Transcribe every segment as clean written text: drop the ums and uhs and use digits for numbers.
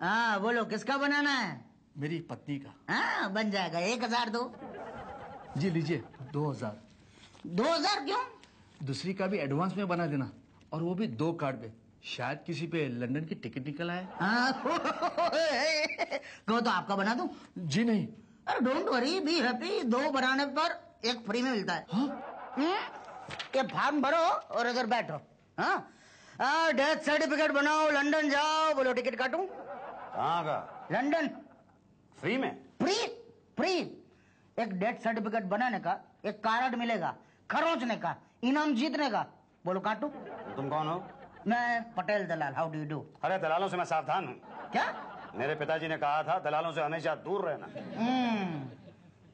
हाँ बोलो, किसका बनाना है? मेरी पत्नी का। हाँ बन जाएगा। 1000 दो। जी लीजिए 2000। 2000 क्यों? दूसरी का भी एडवांस में बना देना, और वो भी 2 कार्ड पे। शायद किसी पे लंदन की टिकट निकल आए। हाँ कहो तो आपका बना दूं? जी नहीं। अरे डोंट वरी, बी हैप्पी। 2 बनाने पर 1 फ्री में मिलता है। ये फॉर्म भरो और इधर बैठो। हाँ डेथ सर्टिफिकेट बनाओ, लंदन जाओ। बोलो टिकट काटूं? कहाँ का? लंदन। फ्री में? Free free. एक डेथ सर्टिफिकेट बनाने का 1 कार्ड मिलेगा, खरोचने का, इनाम जीतने का। बोलो काटू? तुम कौन हो? मैं Patel Dalal. How do you do? अरे दलालों से मैं सावधान हूँ। क्या? मेरे पिताजी ने कहा था दलालों से हमेशा दूर रहना।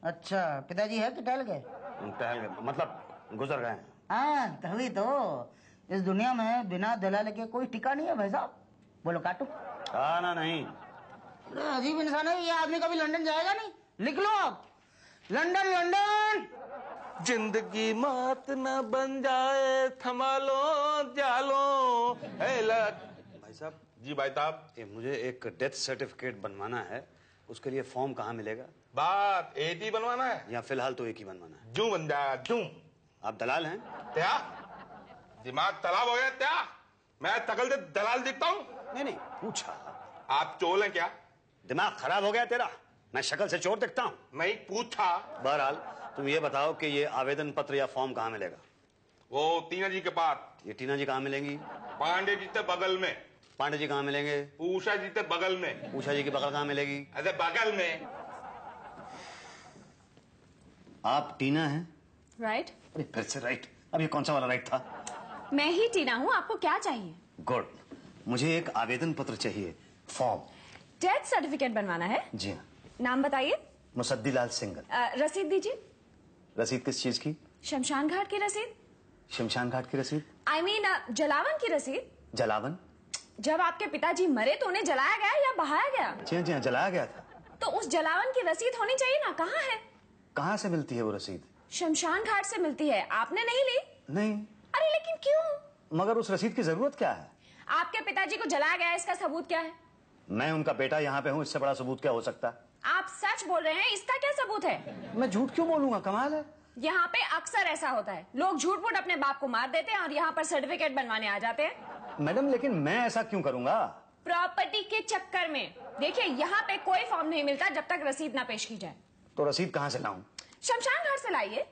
अच्छा, पिताजी है कि टहल गए? टहल गए मतलब गुजर गए हैं। हाँ तभी तो। इस दुनिया में बिना दलाल के कोई टिका नहीं है भाई साहब। बोलो काटू? ना नहीं। अजीब इंसान है ये आदमी। कभी लंदन जाएगा नहीं। लिख लो आप, लंदन लंदन। जिंदगी मौत न बन जाए, थमा लो जालो। भाई साहब। जी भाई साहब। मुझे एक डेथ सर्टिफिकेट बनवाना है, उसके लिए फॉर्म कहाँ मिलेगा? बात एक ही बनवाना है या फिलहाल तो एक ही बनवाना है? जू बन जाएगा जू। आप दलाल हैं? क्या दिमाग तालाब हो गया क्या? मैं तकल से दलाल दिखता हूँ? नहीं पूछा। आप चोर हैं क्या? दिमाग खराब हो गया तेरा? मैं शक्ल से चोर दिखता हूँ? नहीं पूछा। बहरहाल तुम ये बताओ कि ये आवेदन पत्र या फॉर्म कहाँ मिलेगा? वो टीना जी के पास। ये टीना जी कहाँ मिलेंगी? पांडे जी के बगल में। पांडे जी कहाँ मिलेंगे? उषा जी के बगल में। उषा जी की बगल कहाँ मिलेगी? अरे बगल में। आप टीना हैं? राइट। अरे फिर से राइट। अब ये कौन सा वाला राइट था? मैं ही टीना हूँ। आपको क्या चाहिए? गुड। मुझे एक आवेदन पत्र चाहिए, फॉर्म। डेथ सर्टिफिकेट बनवाना है? जी हाँ। नाम बताइए। मुसद्दीलाल सिंगल। रसीद दीजिए। रसीद किस चीज की? शमशान घाट की रसीद। शमशान घाट की रसीद? I mean, जलावन की रसीद। जलावन? जब आपके पिताजी मरे तो उन्हें जलाया गया या बहाया गया? जी हाँ जलाया गया था। तो उस जलावन की रसीद होनी चाहिए ना। कहाँ है? कहाँ से मिलती है वो रसीद? शमशान घाट से मिलती है। आपने नहीं ली? नहीं। अरे लेकिन क्यों? मगर उस रसीद की जरूरत क्या है? आपके पिताजी को जलाया गया, इसका सबूत क्या है? मैं उनका बेटा यहाँ पे हूँ, इससे बड़ा सबूत क्या हो सकता है? आप सच बोल रहे हैं, इसका क्या सबूत है? मैं झूठ क्यों बोलूंगा, कमाल है। यहाँ पे अक्सर ऐसा होता है, लोग झूठ मूठ अपने बाप को मार देते हैं और यहाँ पर सर्टिफिकेट बनवाने आ जाते हैं। मैडम लेकिन मैं ऐसा क्यों करूंगा? प्रॉपर्टी के चक्कर में। देखिए यहाँ पे कोई फॉर्म नहीं मिलता जब तक रसीद ना पेश की जाए। तो रसीद कहाँ से लाऊं? शमशान घाट से लाइए।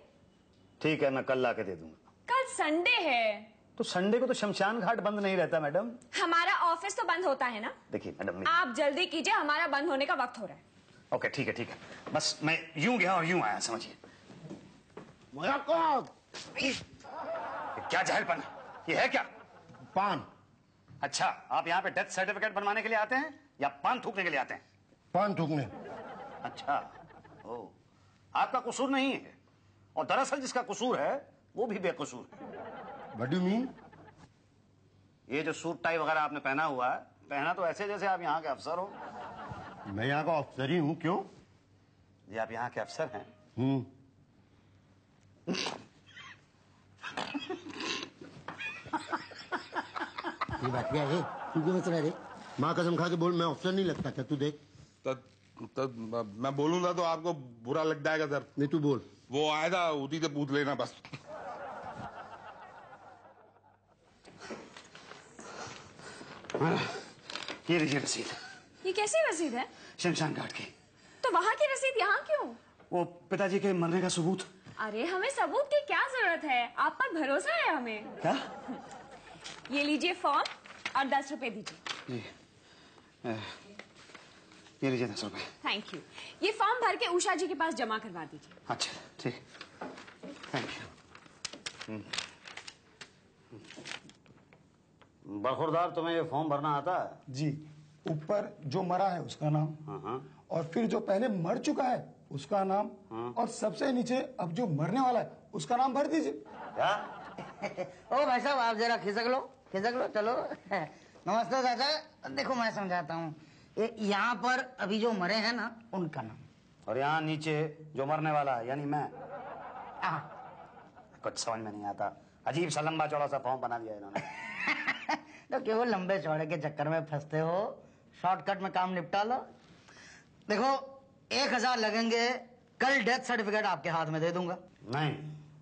ठीक है, मैं कल ला के दे दूंगा। कल संडे है। तो संडे को तो शमशान घाट बंद नहीं रहता मैडम। हमारा ऑफिस तो बंद होता है ना। देखिए मैडम, आप जल्दी कीजिए, हमारा बंद होने का वक्त हो रहा है। ओके ठीक है, बस मैं यूं गया और यूं आया, समझिए। क्या जहलपन, ये है क्या? पान। अच्छा, आप यहाँ पे डेथ सर्टिफिकेट बनवाने के लिए आते हैं या पान थूकने के लिए आते हैं? पान थूकने। अच्छा, ओ, आपका कसूर नहीं है, और दरअसल जिसका कसूर है वो भी बेकसूर है। What do you mean? ये जो सूट टाई वगैरह आपने पहना हुआ है, पहना तो ऐसे जैसे आप यहाँ के अफसर हो। मैं यहाँ का अफसर ही हूँ। क्यों? ये आप यहाँ के अफसर हैं? ये बात क्या है? तू क्यों हंस रहा है? माँ कसम खा के बोल, मैं अफसर नहीं लगता क्या? तू देख। मैं बोलूंगा तो आपको बुरा लग जाएगा सर। नहीं तू बोल। वो आया था, उसी से पूछ लेना बस। ये लीजिए रसीद। ये कैसी रसीद है? शमशान घाट की। तो वहाँ की रसीद यहाँ क्यों? वो पिताजी के मरने का सबूत। अरे हमें सबूत की क्या जरूरत है, आप पर भरोसा है हमें। क्या? ये लीजिए फॉर्म और 10 रुपए दीजिए। जी, ये लीजिए 10 रुपए। Thank you. ये फॉर्म भर के उषा जी के पास जमा करवा दीजिए। अच्छा ठीक, थैंक यू। बखुरदार, तुम्हें ये फॉर्म भरना आता है? जी। ऊपर जो मरा है उसका नाम, और फिर जो पहले मर चुका है उसका नाम, और सबसे नीचे अब जो मरने वाला है उसका नाम भर दीजिए। क्या? ओ भाई साहब, आप जरा खिसक लो चलो। नमस्ते चाचा। देखो मैं समझाता हूँ। यहाँ पर अभी जो मरे हैं ना, उनका नाम, और यहाँ नीचे जो मरने वाला है यानी मैं। कुछ समझ में नहीं आता, अजीब सा लंबा चौड़ा सा फॉर्म बना दिया इन्होंने। तो केवल लंबे चौड़े के चक्कर में फंसते हो। शॉर्टकट में काम निपटा लो। देखो 1000 लगेंगे, कल डेथ सर्टिफिकेट आपके हाथ में दे दूंगा। नहीं।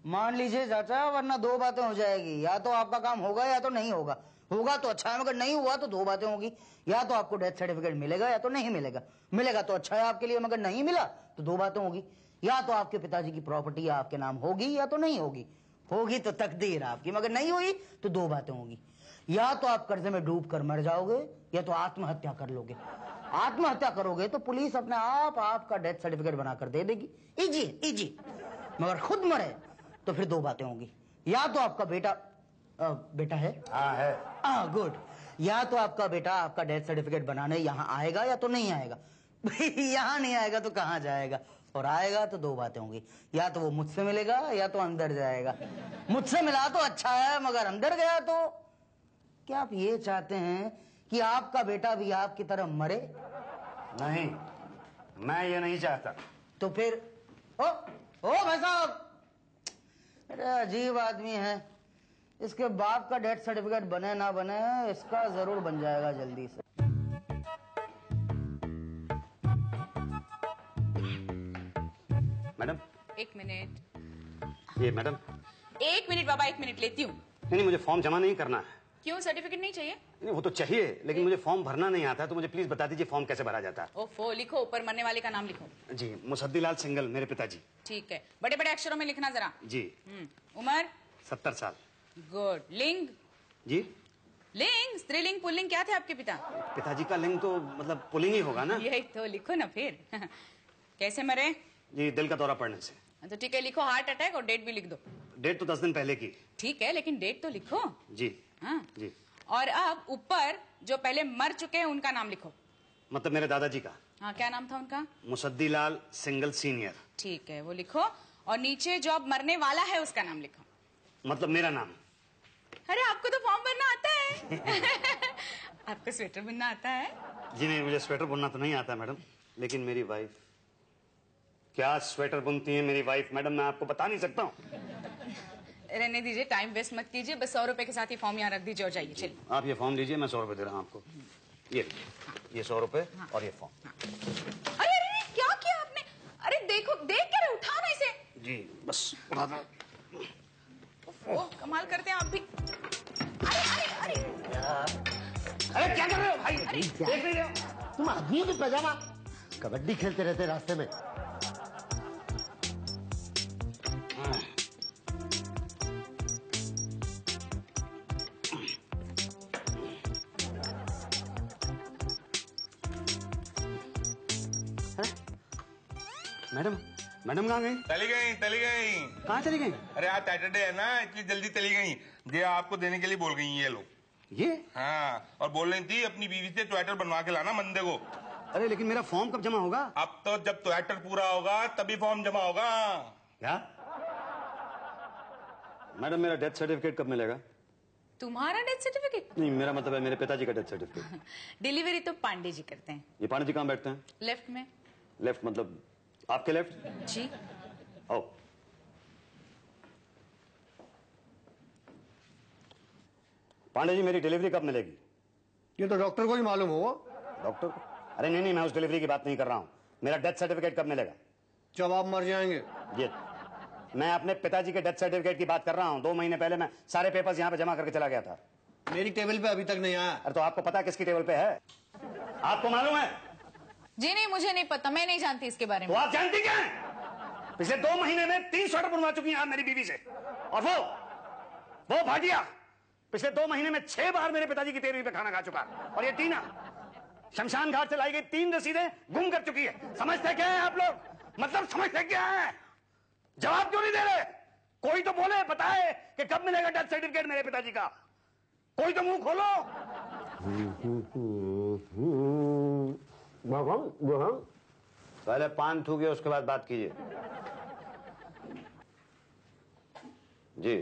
मान लीजिए चाचा, वरना दो बातें हो जाएगी, या तो आपका काम होगा या तो नहीं होगा। होगा तो अच्छा है, मगर नहीं हुआ तो दो बातें होगी, या तो आपको डेथ सर्टिफिकेट मिलेगा या तो नहीं मिलेगा। मिलेगा तो अच्छा है आपके लिए, मगर नहीं मिला तो दो बातें होगी, या तो आपके पिताजी की प्रॉपर्टी आपके नाम होगी या तो नहीं होगी। होगी तो तकदीर आपकी, मगर नहीं हुई तो दो बातें होगी, या तो आप कर्जे में डूब कर मर जाओगे या तो आत्महत्या कर लोगे। आत्महत्या करोगे तो पुलिस अपने आप आपका डेथ सर्टिफिकेट बनाकर दे देगी। Easy easy. मगर खुद मरे तो फिर दो बातें होंगी, या तो आपका बेटा बेटा है? हाँ है। गुड। या तो आपका बेटा आपका डेथ सर्टिफिकेट बनाने यहाँ आएगा या तो नहीं आएगा। यहाँ नहीं आएगा तो कहाँ जाएगा, और आएगा तो दो बातें होंगी, या तो वो मुझसे मिलेगा या तो अंदर जाएगा। मुझसे मिला तो अच्छा है, मगर अंदर गया तो? क्या आप ये चाहते हैं कि आपका बेटा भी आपकी तरह मरे? नहीं, मैं ये नहीं चाहता। तो फिर ओ भाई साहब, अरे अजीब आदमी है। इसके बाप का डेथ सर्टिफिकेट बने ना बने, इसका जरूर बन जाएगा जल्दी से। मैडम, एक मिनट। ये मैडम। 1 मिनट बाबा, 1 मिनट लेती हूँ। नहीं, मुझे फॉर्म जमा नहीं करना है। क्यों, सर्टिफिकेट नहीं चाहिए? नहीं, वो तो चाहिए, लेकिन मुझे फॉर्म भरना नहीं आता है, तो मुझे प्लीज बता दीजिए फॉर्म कैसे भरा जाता है। ओफो, लिखो, ऊपर मरने वाले का नाम लिखो। जी, मुसद्दीलाल सिंगल, मेरे पिताजी। ठीक है, बड़े बड़े अक्षरों में लिखना जरा। जी। उम्र? 70 साल। गुड। लिंग? जी। लिंग, स्त्रीलिंग पुल्लिंग क्या थे आपके पिता? पिताजी का लिंग तो मतलब पुलिंग ही होगा ना। यही तो लिखो ना फिर। कैसे मरे? जी, दिल का दौरा पड़ने से। तो ठीक है, लिखो हार्ट अटैक, और डेट भी लिख दो। डेट तो 10 दिन पहले की। ठीक है, लेकिन डेट तो लिखो। जी। हाँ जी। और अब ऊपर जो पहले मर चुके हैं उनका नाम लिखो। मतलब मेरे दादाजी का। हाँ, क्या नाम था उनका? Musaddilal single senior. ठीक है, वो लिखो। और नीचे जो अब मरने वाला है उसका नाम लिखो। मतलब मेरा नाम। अरे, आपको तो फॉर्म भरना आता है। आपको स्वेटर बुनना आता है? जी नहीं, मुझे स्वेटर बुनना तो नहीं आता मैडम, लेकिन मेरी वाइफ क्या स्वेटर बुनती है मेरी वाइफ मैडम, मैं आपको बता नहीं सकता हूँ। रहने दीजिए, टाइम वेस्ट मत कीजिए, बस 100 रुपए के साथ ही फॉर्म यहाँ रख दीजिए और जाइए। चलिए, आप ये फॉर्म लीजिए, मैं 100 रुपए दे रहा हूँ आपको। ये लीजिए, ये 100 रुपए और ये फॉर्म। अरे अरे, क्या किया आपने? अरे देखो, देख क्या रहे, उठा ना इसे। जी, बस उठा दो। ओह, कमाल करते हैं आप भी। अरे अरे अरे, अरे क्या कर रहे हो भाई? देख नहीं रहे हो? तुम आदमी की पजामा कबड्डी खेलते रहते रास्ते में। मैडम, मैडम कहाँ गई? चली गई, चली गई। कहाँ चली गई? अरे आज सैटरडे है ना, इतनी जल्दी चली गई। ये आपको देने के लिए बोल गई ये लो। ये? हाँ, और बोल रही थी अपनी बीवी से स्वेटर बनवा के लाना मंदे को। अरे लेकिन मेरा फॉर्म कब जमा होगा? अब तो जब स्वेटर पूरा होगा तभी फॉर्म जमा होगा। क्या? मैडम, मेरा डेथ सर्टिफिकेट कब मिलेगा? तुम्हारा डेथ सर्टिफिकेट? नहीं, मेरा मतलब है मेरे पिताजी का डेथ सर्टिफिकेट। डिलीवरी तो पांडे जी करते हैं। ये पांडे जी कहाँ बैठते हैं? लेफ्ट में। लेफ्ट मतलब आपके लेफ्ट? जी। ओ। पांडे जी, मेरी डिलीवरी कब मिलेगी? ये तो डॉक्टर को ही मालूम हो। डॉक्टर को? अरे नहीं नहीं, मैं उस डिलीवरी की बात नहीं कर रहा हूँ। मेरा डेथ सर्टिफिकेट कब मिलेगा? जब आप मर जाएंगे। ये मैं अपने पिताजी के डेथ सर्टिफिकेट की बात कर रहा हूँ। 2 महीने पहले मैं सारे पेपर्स यहाँ पे जमा करके चला गया था। मेरी टेबल पे अभी तक नहीं आया। अरे तो आपको पता किसकी टेबल पे है? आपको मालूम है? जी नहीं, मुझे नहीं पता, मैं नहीं जानती इसके बारे तो में। आप जानती क्या है? पिछले 2 महीने में 3 स्वेटर बनवा चुकी हैं आप मेरी बीवी से, और वो भाटिया पिछले 2 महीने में 6 बार मेरे पिताजी की तेरहवीं पे खाना खा चुका। और ये टीना शमशान घाट से लाई गई 3 रसीदें गुम कर चुकी है। समझते क्या है आप लोग? मतलब समझते क्या है? जवाब क्यों नहीं दे रहे? कोई तो बोले, बताए कि कब मिलेगा डेथ सर्टिफिकेट मेरे पिताजी का। कोई तो मुंह खोलो। पहले पान थूकिए, उसके बाद बात कीजिए। जी।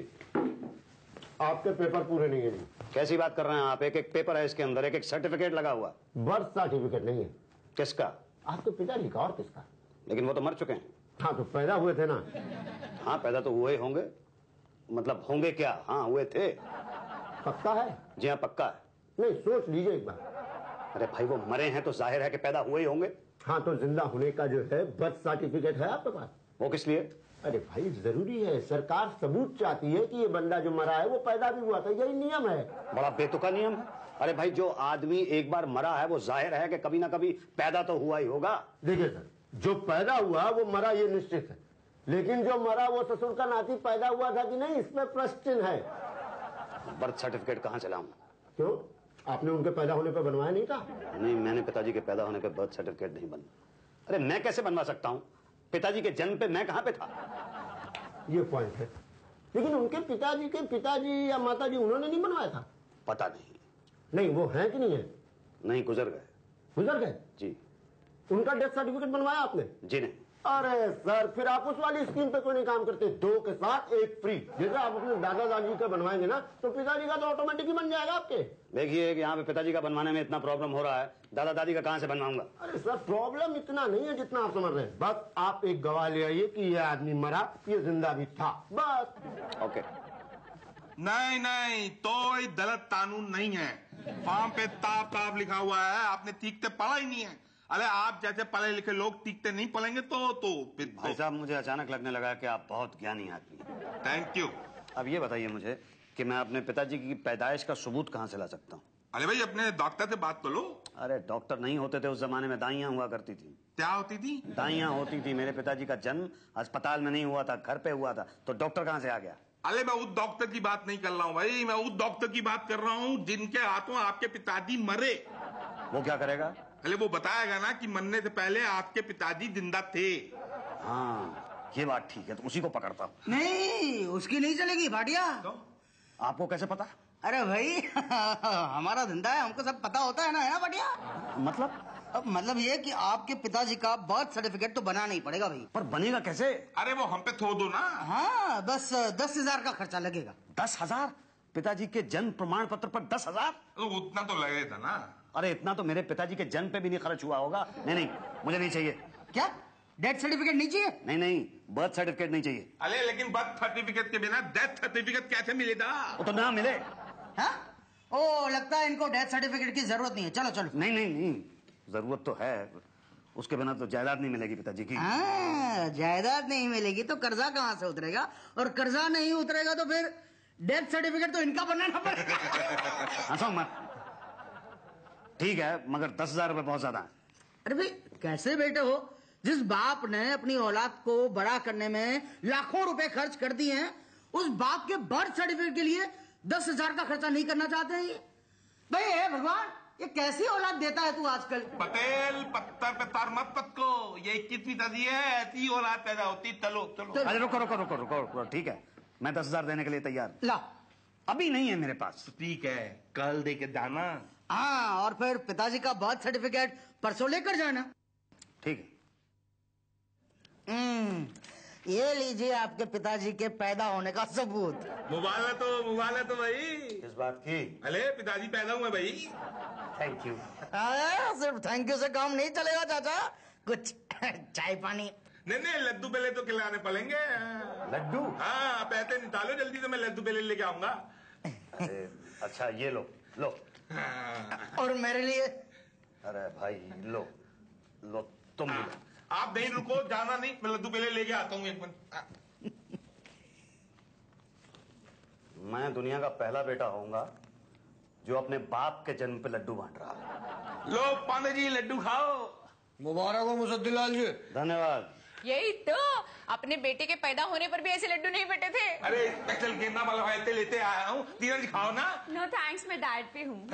आपके पेपर पूरे नहीं है जी। कैसी बात कर रहे हैं आप? एक एक पेपर है इसके अंदर, एक एक सर्टिफिकेट लगा हुआ। बर्थ सर्टिफिकेट नहीं है। किसका? आपके पिताजी का। और किसका? लेकिन वो तो मर चुके हैं। हाँ, तो पैदा हुए थे ना। हाँ, पैदा तो हुए होंगे। मतलब होंगे क्या? हाँ, हुए थे। पक्का है? जी हाँ, पक्का है। नहीं, सोच लीजिए एक बार। अरे भाई वो मरे हैं तो जाहिर है कि पैदा हुए ही होंगे। हाँ तो जिंदा होने का जो है बर्थ सर्टिफिकेट है आपके पास? वो किस लिए? अरे भाई जरूरी है, सरकार सबूत चाहती है कि ये बंदा जो मरा है वो पैदा भी हुआ था, यही नियम है। बड़ा बेतुका नियम है। अरे भाई जो आदमी एक बार मरा है वो जाहिर है कि कभी ना कभी पैदा तो हुआ ही होगा। देखिए सर, जो पैदा हुआ वो मरा ये निश्चित है, लेकिन जो मरा वो ससुर का नाती पैदा हुआ था कि नहीं, इसमें प्रश्न चिन्ह है। बर्थ सर्टिफिकेट कहाँ से लाऊं? क्यों, आपने उनके पैदा होने पर बनवाया नहीं था? नहीं, मैंने पिताजी के पैदा होने पे बर्थ सर्टिफिकेट नहीं बनवा। अरे मैं कैसे बनवा सकता हूँ? पिताजी के जन्म पे मैं कहाँ पे था? ये पॉइंट है, लेकिन उनके पिताजी के पिताजी या माताजी उन्होंने नहीं बनवाया था? पता नहीं। नहीं, वो है कि नहीं है? नहीं, गुजर गए। गुजर गए? जी। उनका डेथ सर्टिफिकेट बनवाया आपने? जी नहीं। अरे सर, फिर आप उस वाली स्कीम पे क्यों नहीं काम करते, 2 के साथ 1 फ्री? जैसे आप अपने दादा दादी का बनवाएंगे ना तो पिताजी का तो ऑटोमेटिक ही बन जाएगा आपके। देखिए कि यहाँ पे पिताजी का बनवाने में इतना प्रॉब्लम हो रहा है, दादा दादी का कहाँ से बनवाऊंगा? अरे सर, प्रॉब्लम इतना नहीं है जितना आप समझ रहे हैं। बस आप एक गवाह ले आइए कि ये आदमी मरा, ये जिंदा भी था, बस। ओके। नहीं नहीं, तो ये गलत कानून नहीं है। फॉर्म पे ताप ताप लिखा हुआ है, आपने ठीक से पढ़ा ही नहीं है। अरे आप जैसे पढ़े लिखे लोग टीकते नहीं पढ़ेंगे तो फिर भाई साहब मुझे अचानक लगने लगा कि आप बहुत ज्ञानी आदमी हैं। Thank you. अब ये बताइए मुझे कि मैं अपने पिताजी की पैदाइश का सबूत कहाँ से ला सकता हूँ? अरे भाई अपने डॉक्टर से बात कर लो। अरे डॉक्टर नहीं होते थे उस जमाने में, दाइयाँ हुआ करती थी। क्या होती थी? दाइयाँ होती थी। मेरे पिताजी का जन्म अस्पताल में नहीं हुआ था, घर पे हुआ था, तो डॉक्टर कहाँ से आ गया? अरे मैं उस डॉक्टर की बात नहीं कर रहा हूँ भाई, मैं उस डॉक्टर की बात कर रहा हूँ जिनके हाथों आपके पिताजी मरे। वो क्या करेगा? अरे वो बताएगा ना कि मरने से पहले आपके पिताजी जिंदा थे। हाँ ये बात ठीक है, तो उसी को पकड़ता हूँ। नहीं, उसकी नहीं चलेगी भाटिया। तो? आपको कैसे पता? अरे भाई हमारा धंधा है, हमको सब पता होता है ना भाटिया। मतलब? अब मतलब ये कि आपके पिताजी का बर्थ सर्टिफिकेट तो बना नहीं पड़ेगा भाई। पर बनेगा कैसे? अरे वो हम पे थो दो ना। हाँ, बस 10,000 का खर्चा लगेगा। 10,000? पिताजी के जन्म प्रमाण पत्र पर 10,000? तो उतना तो लगेगा ना। अरे इतना तो मेरे पिताजी के जन्म पे भी नहीं खर्च हुआ होगा। नहीं नहीं, मुझे नहीं चाहिए। क्या डेथ सर्टिफिकेट नहीं चाहिए? नहीं नहीं, बर्थ सर्टिफिकेट नहीं चाहिए। अरे लेकिन बर्थ सर्टिफिकेट के बिना डेथ सर्टिफिकेट कैसे मिलेगा? वो तो ना मिले। हाँ? ओ, लगता है इनको डेथ सर्टिफिकेट की जरूरत नहीं है। चलो चलो। नहीं नहीं नहीं, जरूरत तो है, उसके बिना तो जायदाद नहीं मिलेगी पिताजी की। हाँ, जायदाद नहीं मिलेगी तो कर्जा कहाँ से उतरेगा, और कर्जा नहीं उतरेगा तो फिर डेथ सर्टिफिकेट तो इनका बनाना पड़ेगा। हंसो मत। ठीक है, मगर 10,000 रुपए बहुत ज्यादा है। अरे भाई कैसे बेटे हो, जिस बाप ने अपनी औलाद को बड़ा करने में लाखों रुपए खर्च कर दिए हैं, उस बाप के बर्थ सर्टिफिकेट के लिए 10,000 का खर्चा नहीं करना चाहते हैं ये? भाई हे भगवान, ये कैसी औलाद देता है तू आजकल? पटेल पत्थर पे तार मत पटको, ये 21वीं सदी है, ऐसी औलाद पैदा होती। चलो चलो। अरे रुको रुको रुको रुको रुको, ठीक है, मैं 10,000 देने के लिए तैयार। ला। अभी नहीं है मेरे पास। ठीक है, कल दे के जाना। हाँ, और फिर पिताजी का बर्थ सर्टिफिकेट परसों लेकर जाना। ठीक है। ये लीजिए आपके पिताजी के पैदा होने का सबूत। मुबारक तो भाई। किस बात की? अरे पिताजी पैदा हुए भाई। Thank you. सिर्फ थैंक यू से काम नहीं चलेगा चाचा, कुछ चाय पानी। नहीं नहीं, लड्डू बेले तो खिलाने पड़ेंगे। लड्डू? हाँ, पैसे निकालो जल्दी से, मैं लड्डू बेले लेके आऊंगा। अच्छा ये लो लो। और मेरे लिए? अरे भाई लो लो, तुम भी लो। आप नहीं रुको, जाना नहीं, मैं लड्डू बेले लेके आता हूँ 1 मिनट। मैं दुनिया का पहला बेटा होऊंगा जो अपने बाप के जन्म पे लड्डू बांट रहा है। लो पांडे जी, लड्डू खाओ। मुबारक हो मुसद्दिलाल जी। धन्यवाद। यही तो, अपने बेटे के पैदा होने पर भी ऐसे लड्डू नहीं बटे थे। अरे स्पेशल गेंदा वाला लेते आया हूँ, तीरज खाओ ना। नो थैंक्स, मैं डाइट पे हूँ।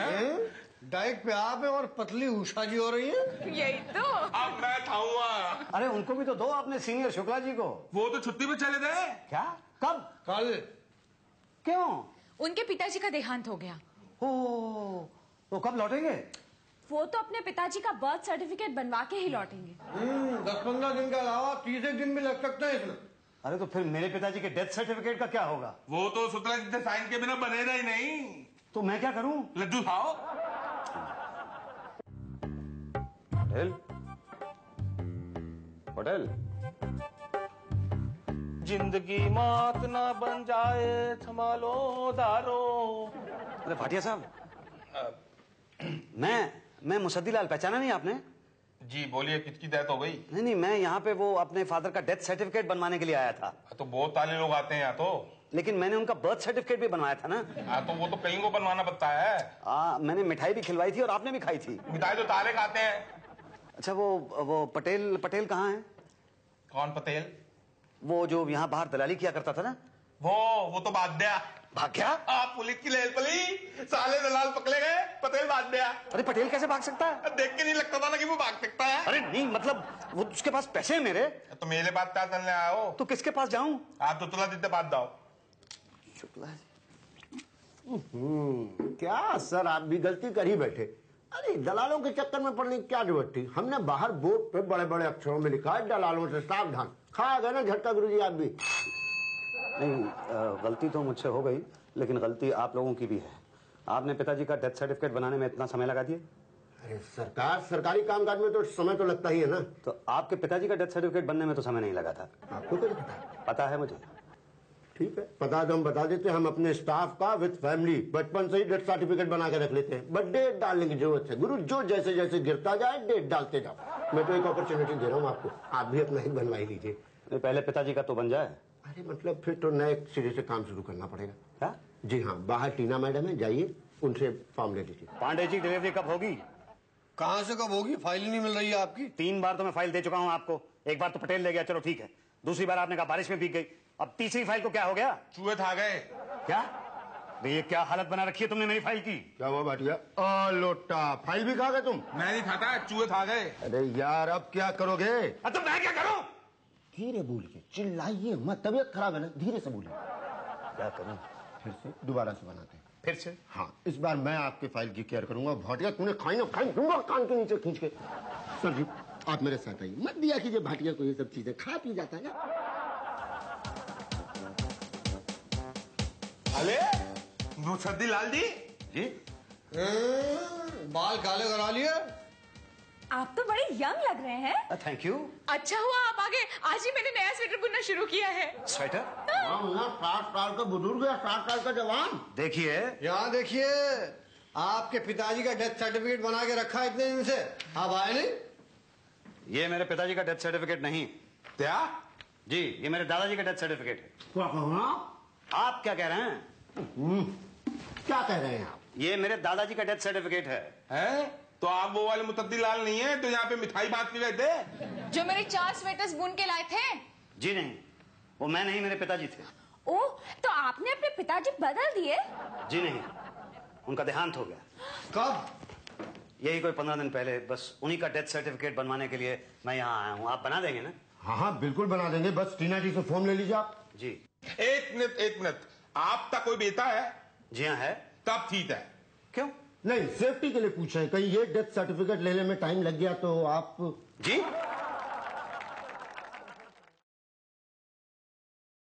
डाइट पे आप है और पतली उषा जी हो रही है। यही तो। अब मैं खाऊंगा। अरे उनको भी तो दो, अपने सीनियर शुक्ला जी को। वो तो छुट्टी पे चले गए। क्या? कब? कल। क्यों? उनके पिताजी का देहांत हो गया। ओ, तो कब लौटेंगे? वो तो अपने पिताजी का बर्थ सर्टिफिकेट बनवा के ही लौटेंगे। 10-15 दिन के अलावा 30 दिन भी लग सकता है इसमें। अरे तो फिर मेरे पिताजी के डेथ सर्टिफिकेट का क्या होगा? वो तो शुक्ला जी से साइन के बिना बनेगा ही नहीं। तो मैं क्या करूं? लड्डू खाओ। पटेल, पटेल। जिंदगी मौत ना बन जाए, संभालो दारो। अरे भाटिया साहब, मैं मुसद्दीलाल, पहचाना नहीं आपने? जी बोलिए, किसकी डेथ हो गई? नहीं, मैं यहाँ पे वो अपने फादर का डेथ सर्टिफिकेट बनवाने के लिए आया था। तो बहुत सारे लोग आते हैं यहाँ तो। लेकिन मैंने उनका बर्थ सर्टिफिकेट भी बनवाया था ना। हाँ तो वो तो कहीं को बनवाना पड़ता है। मैंने मिठाई भी खिलवाई थी और आपने भी खाई थी। मिठाई तो तारे खाते हैं। अच्छा, वो पटेल कहाँ है? कौन पटेल? वो जो यहाँ बाहर दलाली किया करता था ना। वो तो भाग गया। भाग गया? आप पुलिस की लेल पली, साले दलाल पकड़े गए, पटेल भाग गया। अरे पटेल कैसे भाग सकता है? देख के नहीं लगता था ना कि वो भाग सकता है। अरे नहीं, मतलब वो उसके पास पैसे हैं मेरे। तो मेरे पास क्या करने आया हो? तो किसके पास जाऊं? आप तो तुला दीते पास जाओ। शुक्ला क्या सर, आप भी गलती कर ही बैठे। अरे दलालों के चक्कर में पड़ने की क्या जरूरत थी? हमने बाहर बोर्ड पे बड़े बड़े अक्षरों में लिखा है, दलालों से सावधान। खा गए ना झटका गुरुजी आप भी। नहीं, गलती तो मुझसे हो गई, लेकिन गलती आप लोगों की भी है। आपने पिताजी का डेथ सर्टिफिकेट बनाने में इतना समय लगा दिया। अरे सरकार, सरकारी कामकाज में तो समय तो लगता ही है ना। तो आपके पिताजी का डेथ सर्टिफिकेट बनने में तो समय नहीं लगा था। आपको कैसे पता? पता है मुझे। ठीक है, पता तो हम बता देते हैं। हम अपने स्टाफ का विद फैमिली बचपन से ही डेथ सर्टिफिकेट बना के रख लेते हैं। बट डेट डालने की जरूरत है गुरु, जो जैसे जैसे गिरता जाए डेट डालते जाओ। मैं तो एक अपॉर्चुनिटी दे रहा हूँ आपको, आप भी अपना ही बनवा ही लीजिए। पहले पिताजी का तो बन जाए। अरे मतलब फिर तो नए सिरे से काम शुरू करना पड़ेगा। क्या? जी हाँ, बाहर टीना मैडम है, जाइए उनसे फॉर्म ले लीजिए। पांडे जी, डिलीवरी कब होगी? कहाँ से कब होगी? फाइल ही नहीं मिल रही है आपकी। 3 बार तो मैं फाइल दे चुका हूँ आपको। एक बार तो पटेल ले गया, चलो ठीक है। दूसरी बार आपने कहा बारिश में भीग गई। अब तीसरी फाइल को क्या हो गया? चूहे खा गए। क्या? ये क्या हालत बना रखी है तुमने मेरी फाइल की? क्या हुआ भाटिया? लोटा, फाइल भी खा गए तुम? मैं नहीं खाता, चूहे खा गए। अरे यार, अब क्या करोगे? तो मैं क्या करूं? धीरे बोलिए, चिल्लाइए मत, तबीयत खराब है ना, धीरे से बोलिए। क्या करूं? फिर से दोबारा से बनाते हैं। फिर से? हाँ, इस बार मैं आपकी फाइल की केयर करूंगा। भाटिया तूने खाई ना खाई दूंगा कान के नीचे खींच के। सर जी, आप मेरे साथ आइए, मत दिया कीजिए भाटिया को ये सब चीजें, खा पी जाता है ना। अरे मुसद्दीलाल जी। जी? बाल काले करा लिए? आप तो बड़े यंग लग रहे हैं। Thank you. अच्छा हुआ आप आ गए, आज ही मैंने नया स्वेटर बुनना शुरू किया है। स्वेटर? 60 साल का बुजुर्ग है, 60 साल का जवान। देखिए, यहाँ देखिए, आपके पिताजी का डेथ सर्टिफिकेट बना के रखा है इतने दिन से, आप आए नहीं? ये मेरे पिताजी का डेथ सर्टिफिकेट नहीं। क्या? जी, ये मेरे दादाजी का डेथ सर्टिफिकेट है। क्या कहना? आप क्या कह रहे हैं? क्या कह रहे हैं आप? ये मेरे दादाजी का डेथ सर्टिफिकेट है। हैं? तो आप वो वाले मुसद्दीलाल नहीं है तो यहाँ पे मिठाई बांट के गए थे? जो मेरे 4 स्वेटर्स बुन के लाए थे? जी नहीं, वो मैं नहीं, मेरे पिताजी थे। ओह, तो आपने अपने पिताजी बदल दिए? जी नहीं, उनका देहांत हो गया। कब? यही कोई 15 दिन पहले। बस उन्हीं का डेथ सर्टिफिकेट बनवाने के लिए मैं यहाँ आया हूँ। आप बना देंगे ना? हाँ हाँ, बिल्कुल बना देंगे। बस टीना जी से फॉर्म ले लीजिए आप। जी। एक मिनट, आपका कोई बेटा है? जी हाँ है। तब ठीक है। क्यों? नहीं, सेफ्टी के लिए पूछे, कहीं ये डेथ सर्टिफिकेट लेने में टाइम लग गया तो आप। जी?